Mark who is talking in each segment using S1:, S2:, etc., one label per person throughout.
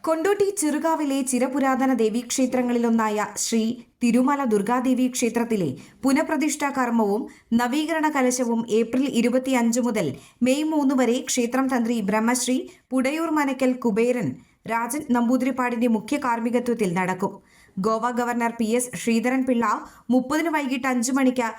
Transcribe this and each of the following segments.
S1: കൊണ്ടോട്ടി ചെറുകാവിലെ ചിരപുരാതന ദേവീക്ഷേത്രങ്ങളിലൊന്നായ ശ്രീ തിരുമല ദുർഗാദേവി ക്ഷേത്രത്തിലെ പുനഃപ്രതിഷ്ഠാ കർമ്മവും നവീകരണ കലശവും ഏപ്രിൽ 25 മുതൽ മെയ് 3 വരെ ക്ഷേത്രം തന്ത്രി ബ്രഹ്മശ്രീ പുടയൂർ മനക്കൽ കുബേരൻ രാജൻ നമ്പൂതിരിപ്പാടിന്റെ മുഖ്യ കാർമ്മികത്വത്തിൽ നടക്കും. ഗോവ ഗവർണർ PS ശ്രീധരൻ പിള്ള 30 വൈകിട്ട് 5 മണിക്ക്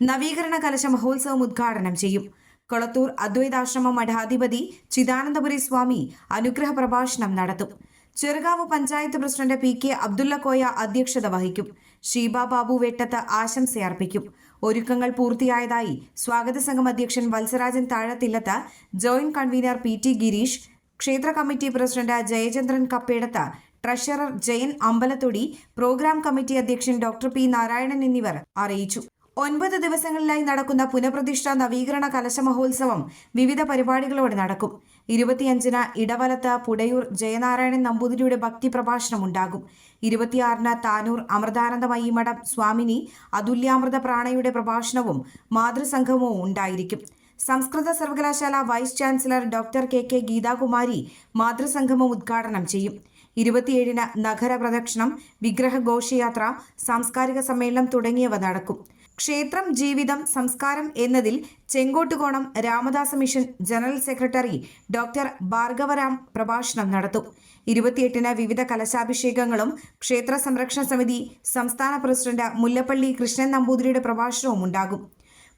S1: നവീകരണ കലശ മഹോത്സവം ഉദ്ഘാടനം ചെയ്യും. കൊളത്തൂർ അദ്വൈതാശ്രമ മഠാധിപതി ചിദാനന്ദപുരി സ്വാമി അനുഗ്രഹ പ്രഭാഷണം നടത്തും. ചെറുകാവ് പഞ്ചായത്ത് പ്രസിഡന്റ് PK അബ്ദുള്ളക്കോയ അധ്യക്ഷത വഹിക്കും. ഷീബ ബാബു വെട്ടത്ത് ആശംസയർപ്പിക്കും. ഒരുക്കങ്ങൾ പൂർത്തിയായതായി സ്വാഗത സംഘം അധ്യക്ഷൻ Vatsarajan Thazhathillath, joint convener PT Girish, ക്ഷേത്ര committee president Jayachandran Kappedath, treasurer Jayan Ambalathody, programme committee അധ്യക്ഷൻ ഡോക്ടർ P നാരായണൻ എന്നിവർ അറിയിച്ചു. 9 ദിവസങ്ങളിലായി നടക്കുന്ന പുനഃപ്രതിഷ്ഠ നവീകരണ കലശ മഹോത്സവം വിവിധ പരിപാടികളോടെ നടക്കും. 25-ന് ഇടവലത്ത് പുടയൂർ ജയനാരായണൻ നമ്പൂതിരിയുടെ ഭക്തി പ്രഭാഷണം ഉണ്ടാകും. 26-ന് താനൂർ അമൃതാനന്ദമയി മഠം സ്വാമിനി അതുല്യാമൃത പ്രാണയുടെ പ്രഭാഷണവും മാതൃസംഗമവും ഉണ്ടായിരിക്കും. സംസ്കൃത സർവകലാശാല vice chancellor doctor KK Geethakumari മാതൃസംഗമം ഉദ്ഘാടനം ചെയ്യും. 27-ന് നഗര പ്രദക്ഷിണം, വിഗ്രഹ ഘോഷയാത്ര, സാംസ്കാരിക സമ്മേളനം തുടങ്ങിയവ നടക്കും. ക്ഷേത്രം ജീവിതം സംസ്കാരം എന്നതിൽ Chengottukonam Ramadasa mission general secretary doctor Bhargavaram പ്രഭാഷണം നടത്തും. 28-ന് വിവിധ കലശാഭിഷേകങ്ങളും ക്ഷേത്ര സംരക്ഷണ സമിതി സംസ്ഥാന പ്രസിഡന്റ് മുല്ലപ്പള്ളി കൃഷ്ണൻ നമ്പൂതിരിയുടെ പ്രഭാഷണവും ഉണ്ടാകും.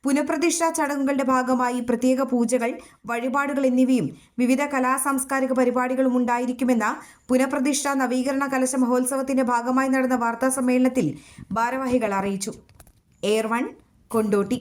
S1: പുനഃപ്രതിഷ്ഠാ ചടങ്ങുകളുടെ ഭാഗമായി പ്രത്യേക പൂജകൾ, വഴിപാടുകൾ എന്നിവയും വിവിധ സാംസ്കാരിക പരിപാടികളും ഉണ്ടായിരിക്കുമെന്ന് പുനഃപ്രതിഷ്ഠാ നവീകരണ കലശ മഹോത്സവത്തിന്റെ ഭാഗമായി നടന്ന വാർത്താ സമ്മേളനത്തിൽ ഭാരവാഹികൾ അറിയിച്ചു. എയർ 1 കൊണ്ടോട്ടി.